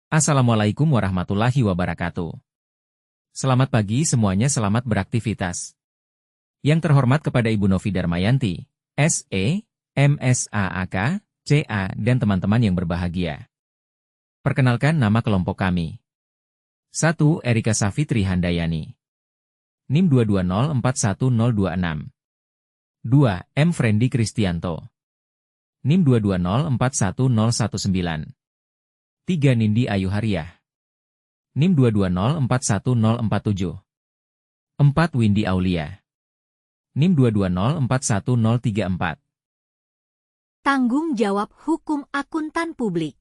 Assalamualaikum warahmatullahi wabarakatuh. Selamat pagi semuanya, selamat beraktivitas. Yang terhormat kepada Ibu Novi Darmayanti, SE, MSAAK, CA, dan teman-teman yang berbahagia. Perkenalkan nama kelompok kami. 1. Erika Safitri Handayani. NIM 220410026. 2. M. Frendi Kristianto. NIM 220410019. 3. Nindi Ayu Hariah. NIM 220410047. 4. Windy Aulia. NIM 220410034. Tanggung jawab hukum akuntan publik.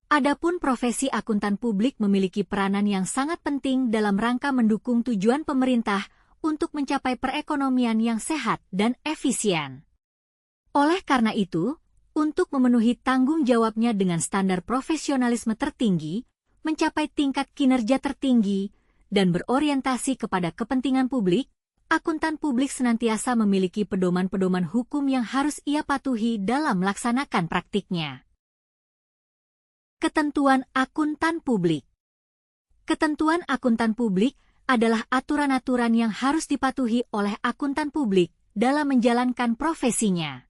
Adapun profesi akuntan publik memiliki peranan yang sangat penting dalam rangka mendukung tujuan pemerintah untuk mencapai perekonomian yang sehat dan efisien. Oleh karena itu, untuk memenuhi tanggung jawabnya dengan standar profesionalisme tertinggi, mencapai tingkat kinerja tertinggi, dan berorientasi kepada kepentingan publik, akuntan publik senantiasa memiliki pedoman-pedoman hukum yang harus ia patuhi dalam melaksanakan praktiknya. Ketentuan akuntan publik. Ketentuan akuntan publik adalah aturan-aturan yang harus dipatuhi oleh akuntan publik dalam menjalankan profesinya.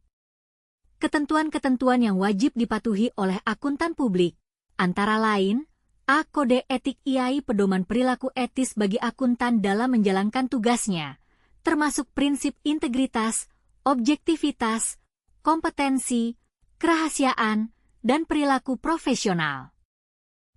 Ketentuan-ketentuan yang wajib dipatuhi oleh akuntan publik, antara lain, A. Kode etik IAI pedoman perilaku etis bagi akuntan dalam menjalankan tugasnya, termasuk prinsip integritas, objektivitas, kompetensi, kerahasiaan, dan perilaku profesional.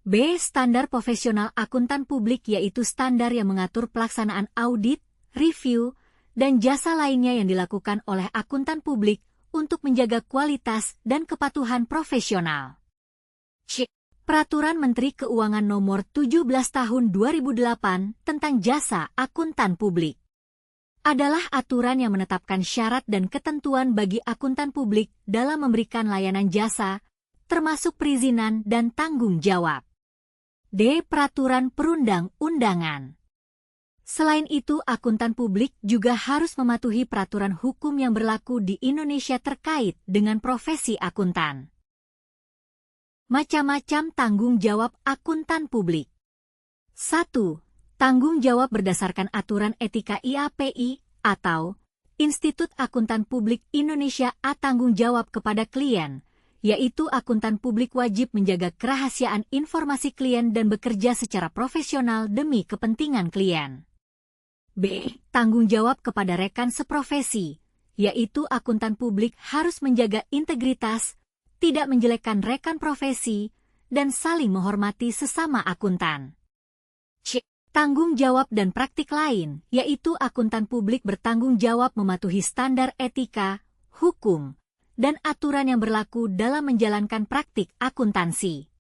B. Standar profesional akuntan publik yaitu standar yang mengatur pelaksanaan audit, review, dan jasa lainnya yang dilakukan oleh akuntan publik untuk menjaga kualitas dan kepatuhan profesional. C. Peraturan Menteri Keuangan Nomor 17 Tahun 2008 tentang Jasa Akuntan Publik adalah aturan yang menetapkan syarat dan ketentuan bagi akuntan publik dalam memberikan layanan jasa, termasuk perizinan dan tanggung jawab. D. Peraturan Perundang-undangan. Selain itu, akuntan publik juga harus mematuhi peraturan hukum yang berlaku di Indonesia terkait dengan profesi akuntan. Macam-macam tanggung jawab akuntan publik. 1. Tanggung jawab berdasarkan aturan etika IAPI atau Institut Akuntan Publik Indonesia A. Tanggung jawab kepada klien, yaitu akuntan publik wajib menjaga kerahasiaan informasi klien dan bekerja secara profesional demi kepentingan klien. B. Tanggung jawab kepada rekan seprofesi, yaitu akuntan publik harus menjaga integritas, tidak menjelekkan rekan profesi, dan saling menghormati sesama akuntan. C. Tanggung jawab dan praktik lain, yaitu akuntan publik bertanggung jawab mematuhi standar etika, hukum, dan aturan yang berlaku dalam menjalankan praktik akuntansi.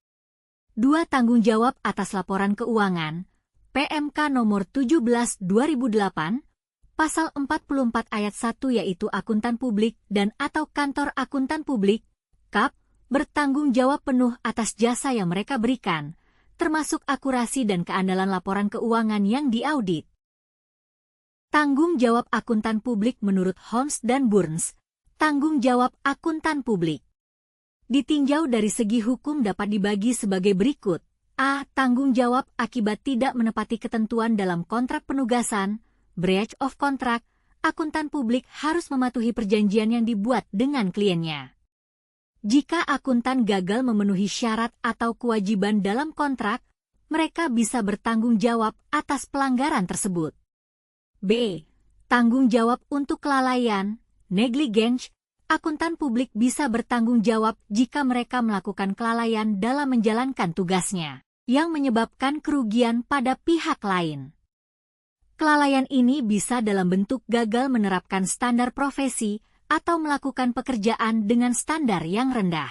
2. Tanggung jawab atas laporan keuangan, PMK nomor 17/2008, pasal 44 ayat 1 yaitu akuntan publik dan atau kantor akuntan publik, KAP, bertanggung jawab penuh atas jasa yang mereka berikan, termasuk akurasi dan keandalan laporan keuangan yang diaudit. Tanggung jawab akuntan publik menurut Holmes dan Burns, tanggung jawab akuntan publik ditinjau dari segi hukum dapat dibagi sebagai berikut. A. Tanggung jawab akibat tidak menepati ketentuan dalam kontrak penugasan, breach of contract, akuntan publik harus mematuhi perjanjian yang dibuat dengan kliennya. Jika akuntan gagal memenuhi syarat atau kewajiban dalam kontrak, mereka bisa bertanggung jawab atas pelanggaran tersebut. B. Tanggung jawab untuk kelalaian, negligence, akuntan publik bisa bertanggung jawab jika mereka melakukan kelalaian dalam menjalankan tugasnya, yang menyebabkan kerugian pada pihak lain. Kelalaian ini bisa dalam bentuk gagal menerapkan standar profesi atau melakukan pekerjaan dengan standar yang rendah.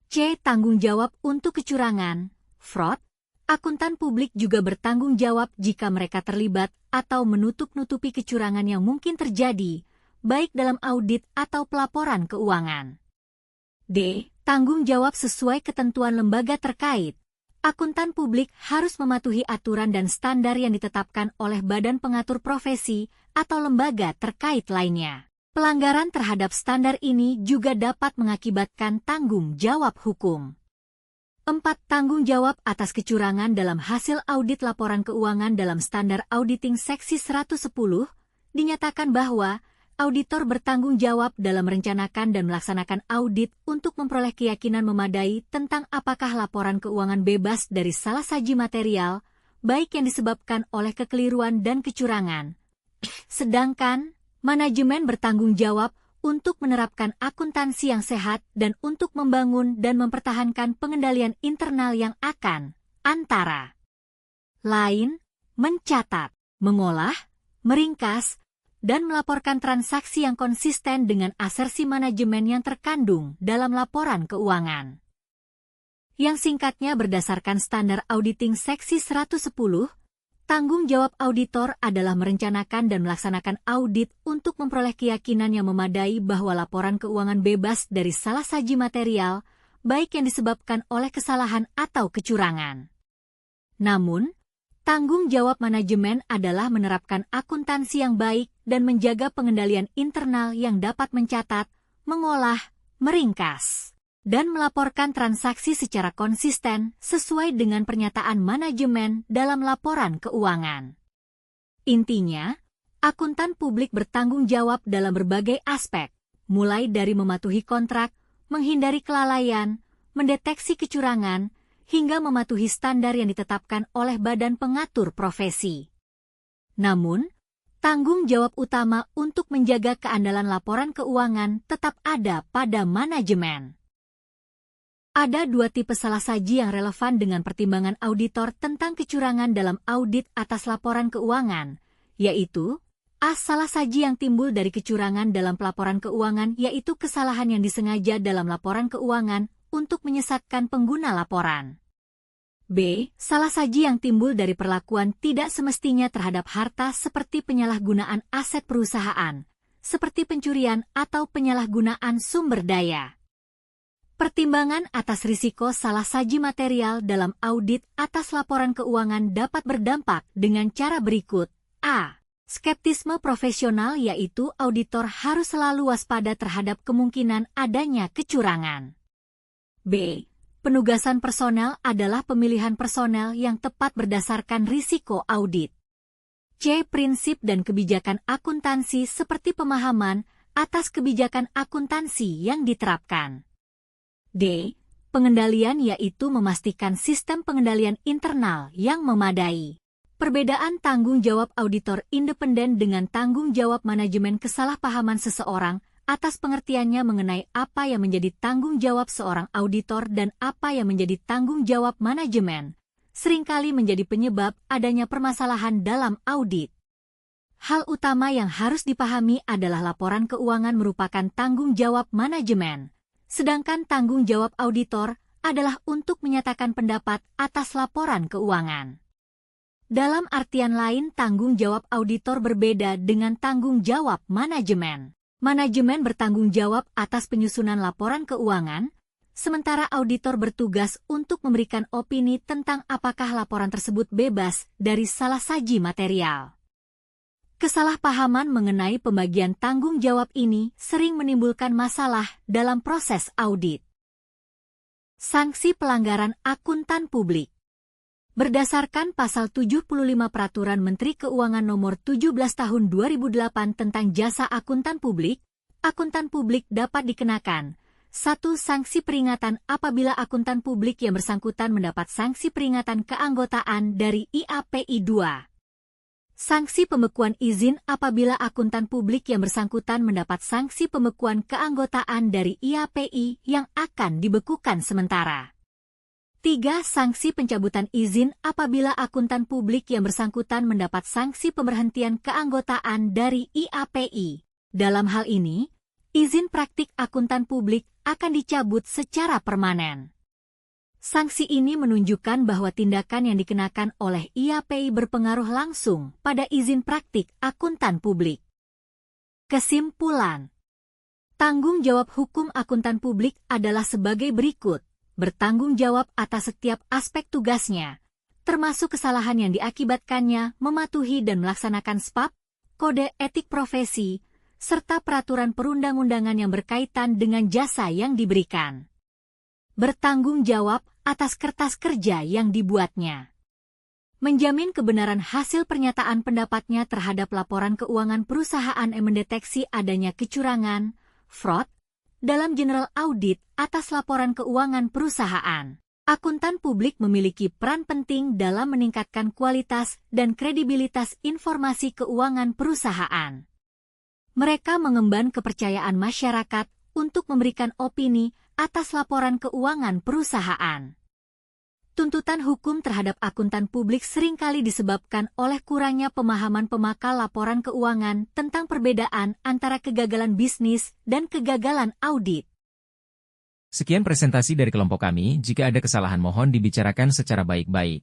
C. Tanggung jawab untuk kecurangan, fraud. Akuntan publik juga bertanggung jawab jika mereka terlibat atau menutup-nutupi kecurangan yang mungkin terjadi, baik dalam audit atau pelaporan keuangan. D. Tanggung jawab sesuai ketentuan lembaga terkait. Akuntan publik harus mematuhi aturan dan standar yang ditetapkan oleh badan pengatur profesi atau lembaga terkait lainnya. Pelanggaran terhadap standar ini juga dapat mengakibatkan tanggung jawab hukum. 4. Tanggung jawab atas kecurangan dalam hasil audit laporan keuangan dalam standar auditing seksi 110, dinyatakan bahwa auditor bertanggung jawab dalam merencanakan dan melaksanakan audit untuk memperoleh keyakinan memadai tentang apakah laporan keuangan bebas dari salah saji material, baik yang disebabkan oleh kekeliruan dan kecurangan. Sedangkan, manajemen bertanggung jawab untuk menerapkan akuntansi yang sehat dan untuk membangun dan mempertahankan pengendalian internal yang akan, antara lain, mencatat, mengolah, meringkas, dan melaporkan transaksi yang konsisten dengan asersi manajemen yang terkandung dalam laporan keuangan. Yang singkatnya berdasarkan standar auditing seksi 110, tanggung jawab auditor adalah merencanakan dan melaksanakan audit untuk memperoleh keyakinan yang memadai bahwa laporan keuangan bebas dari salah saji material, baik yang disebabkan oleh kesalahan atau kecurangan. Namun, tanggung jawab manajemen adalah menerapkan akuntansi yang baik dan menjaga pengendalian internal yang dapat mencatat, mengolah, meringkas, dan melaporkan transaksi secara konsisten sesuai dengan pernyataan manajemen dalam laporan keuangan. Intinya, akuntan publik bertanggung jawab dalam berbagai aspek, mulai dari mematuhi kontrak, menghindari kelalaian, mendeteksi kecurangan, hingga mematuhi standar yang ditetapkan oleh badan pengatur profesi. Namun, tanggung jawab utama untuk menjaga keandalan laporan keuangan tetap ada pada manajemen. Ada dua tipe salah saji yang relevan dengan pertimbangan auditor tentang kecurangan dalam audit atas laporan keuangan, yaitu A. Salah saji yang timbul dari kecurangan dalam pelaporan keuangan, yaitu kesalahan yang disengaja dalam laporan keuangan untuk menyesatkan pengguna laporan. B. Salah saji yang timbul dari perlakuan tidak semestinya terhadap harta seperti penyalahgunaan aset perusahaan, seperti pencurian atau penyalahgunaan sumber daya. Pertimbangan atas risiko salah saji material dalam audit atas laporan keuangan dapat berdampak dengan cara berikut. A. Skeptisme profesional, yaitu auditor harus selalu waspada terhadap kemungkinan adanya kecurangan. B. Penugasan personel adalah pemilihan personel yang tepat berdasarkan risiko audit. C. Prinsip dan kebijakan akuntansi seperti pemahaman atas kebijakan akuntansi yang diterapkan. D. Pengendalian, yaitu memastikan sistem pengendalian internal yang memadai. Perbedaan tanggung jawab auditor independen dengan tanggung jawab manajemen kesalahpahaman seseorang atas pengertiannya mengenai apa yang menjadi tanggung jawab seorang auditor dan apa yang menjadi tanggung jawab manajemen, seringkali menjadi penyebab adanya permasalahan dalam audit. Hal utama yang harus dipahami adalah laporan keuangan merupakan tanggung jawab manajemen, sedangkan tanggung jawab auditor adalah untuk menyatakan pendapat atas laporan keuangan. Dalam artian lain, tanggung jawab auditor berbeda dengan tanggung jawab manajemen. Manajemen bertanggung jawab atas penyusunan laporan keuangan, sementara auditor bertugas untuk memberikan opini tentang apakah laporan tersebut bebas dari salah saji material. Kesalahpahaman mengenai pembagian tanggung jawab ini sering menimbulkan masalah dalam proses audit. Sanksi pelanggaran akuntan publik. Berdasarkan Pasal 75 Peraturan Menteri Keuangan Nomor 17 Tahun 2008 tentang Jasa Akuntan Publik dapat dikenakan 1. Sanksi peringatan apabila akuntan publik yang bersangkutan mendapat sanksi peringatan keanggotaan dari IAPI 2. Sanksi pembekuan izin apabila akuntan publik yang bersangkutan mendapat sanksi pembekuan keanggotaan dari IAPI yang akan dibekukan sementara. 3. Sanksi pencabutan izin apabila akuntan publik yang bersangkutan mendapat sanksi pemberhentian keanggotaan dari IAPI. Dalam hal ini, izin praktik akuntan publik akan dicabut secara permanen. Sanksi ini menunjukkan bahwa tindakan yang dikenakan oleh IAPI berpengaruh langsung pada izin praktik akuntan publik. Kesimpulan. Tanggung jawab hukum akuntan publik adalah sebagai berikut: bertanggung jawab atas setiap aspek tugasnya, termasuk kesalahan yang diakibatkannya mematuhi dan melaksanakan SPAP, kode etik profesi, serta peraturan perundang-undangan yang berkaitan dengan jasa yang diberikan. bertanggung jawab atas kertas kerja yang dibuatnya. Menjamin kebenaran hasil pernyataan pendapatnya terhadap laporan keuangan perusahaan yang mendeteksi adanya kecurangan, fraud, dalam general audit atas laporan keuangan perusahaan. Akuntan publik memiliki peran penting dalam meningkatkan kualitas dan kredibilitas informasi keuangan perusahaan. Mereka mengemban kepercayaan masyarakat untuk memberikan opini atas laporan keuangan perusahaan. Tuntutan hukum terhadap akuntan publik seringkali disebabkan oleh kurangnya pemahaman pemakal laporan keuangan tentang perbedaan antara kegagalan bisnis dan kegagalan audit. Sekian presentasi dari kelompok kami. Jika ada kesalahan mohon dibicarakan secara baik-baik.